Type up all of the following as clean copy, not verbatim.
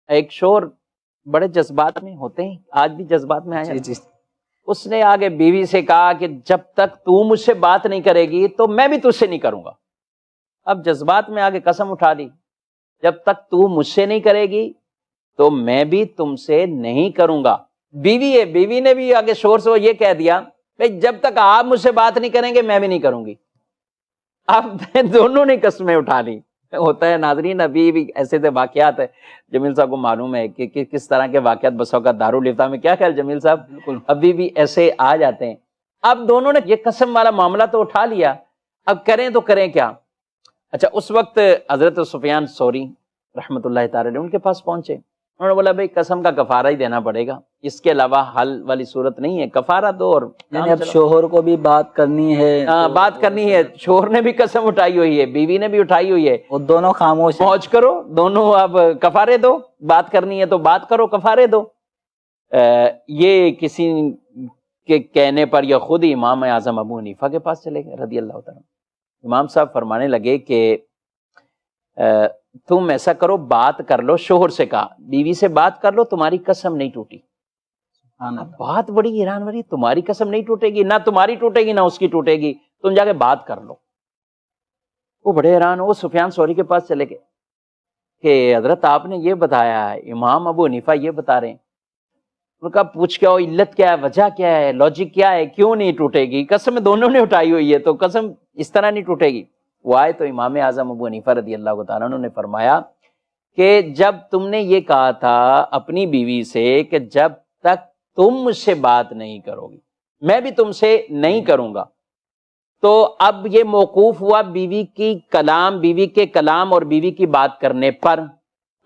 ایک شور بڑے جذبات میں ہوتے ہیں، آج بھی جذبات میں آیا، جی اس نے آگے بیوی سے کہا کہ جب تک تو مجھ سے بات نہیں کرے گی تو میں بھی تجھ سے نہیں کروں گا۔ اب جذبات میں آگے قسم اٹھا دی، جب تک تو مجھ سے نہیں کرے گی تو میں بھی تم سے نہیں کروں گا۔ بیوی ہے، بیوی نے بھی آگے شور سے یہ کہہ دیا بھئی جب تک آپ مجھ سے بات نہیں کریں گے میں بھی نہیں کروں گی۔ اب دونوں نے قسمیں اٹھا لی۔ ہوتا ہے ناظرین، ابھی بھی ایسے سے واقعات ہے، جمیل صاحب کو معلوم ہے کہ کس طرح کے واقعات بس اوقات دارالفتہ میں، کیا خیال جمیل صاحب؟ بالکل ابھی بھی ایسے آ جاتے ہیں۔ اب دونوں نے یہ قسم والا معاملہ تو اٹھا لیا، اب کریں تو کریں کیا؟ اچھا، اس وقت حضرت سفیان ثوری رحمۃ اللہ تعالی علیہ ان کے پاس پہنچے، انہوں نے بولا بھائی قسم کا کفارہ ہی دینا پڑے گا، اس کے علاوہ حل والی صورت نہیں ہے، کفارہ دو اور یعنی اب شوہر کو بھی بات کرنی ہے، بات کرنی ہے، شوہر نے بھی قسم اٹھائی ہوئی ہے، بیوی نے بھی اٹھائی ہوئی ہے، وہ دونوں خاموش ہیں۔ پہنچ کرو دونوں، اب کفارے دو، بات کرنی ہے تو بات کرو، کفارے دو۔ یہ کسی کے کہنے پر یا خود ہی امام اعظم ابو حنیفہ کے پاس چلے گئے رضی اللہ تعالیٰ۔ امام صاحب فرمانے لگے کہ تم ایسا کرو، بات کر لو، شوہر سے کہا بیوی سے بات کر لو، تمہاری قسم نہیں ٹوٹی۔ بات بڑی حیران والی، تمہاری قسم نہیں ٹوٹے گی، نہ تمہاری ٹوٹے گی نہ اس کی ٹوٹے گی، تم جا کے بات کر لو۔ وہ بڑے حیران ہو، وہ سفیان ثوری کے پاس چلے گئے کہ حضرت آپ نے یہ بتایا ہے، امام ابو حنیفہ یہ بتا رہے ہیں۔ انہوں نے کہا پوچھ کیا ہو، علت کیا ہے، وجہ کیا ہے، لاجک کیا ہے، کیوں نہیں ٹوٹے گی؟ قسم دونوں نے اٹھائی ہوئی ہے تو قسم اس طرح نہیں ٹوٹے گی۔ وہ آئے تو امام اعظم ابو حنیفہ رضی اللہ تعالیٰ عنہ نے فرمایا کہ جب تم نے یہ کہا تھا اپنی بیوی سے کہ جب تک تم مجھ سے بات نہیں کرو گی میں بھی تم سے نہیں کروں گا، تو اب یہ موقوف ہوا بیوی کی کلام، بیوی کے کلام اور بیوی کی بات کرنے پر،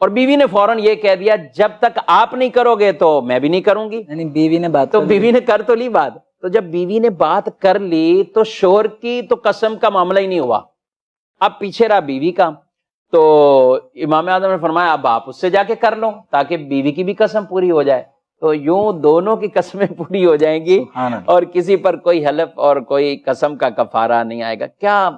اور بیوی نے فوراً یہ کہہ دیا جب تک آپ نہیں کرو گے تو میں بھی نہیں کروں گی۔ یعنی بیوی نے بات تو بیوی نے کر تو لی بات، تو جب بیوی نے بات کر لی تو شوہر کی تو قسم کا معاملہ ہی نہیں ہوا، اب پیچھے رہا بیوی کا۔ تو امام اعظم نے فرمایا اب آپ اس سے جا کے کر لو تاکہ بیوی کی بھی قسم پوری ہو جائے، تو یوں دونوں کی قسمیں پوری ہو جائیں گی اور کسی پر کوئی حلف اور کوئی قسم کا کفارہ نہیں آئے گا۔ کیا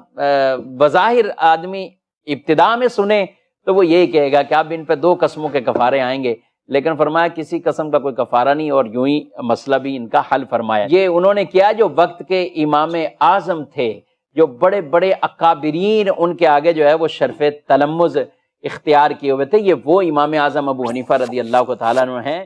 بظاہر آدمی ابتدا میں سنے تو وہ یہی کہے گا کہ اب ان پہ دو قسموں کے کفارے آئیں گے، لیکن فرمایا کسی قسم کا کوئی کفارہ نہیں، اور یوں ہی مسئلہ بھی ان کا حل فرمایا۔ یہ انہوں نے کیا جو وقت کے امام اعظم تھے، جو بڑے بڑے اکابرین، ان کے آگے جو ہے وہ شرف تلمذ اختیار کیے ہوئے تھے، یہ وہ امام اعظم ابو حنیفہ رضی اللہ تعالیٰ عنہ ہیں۔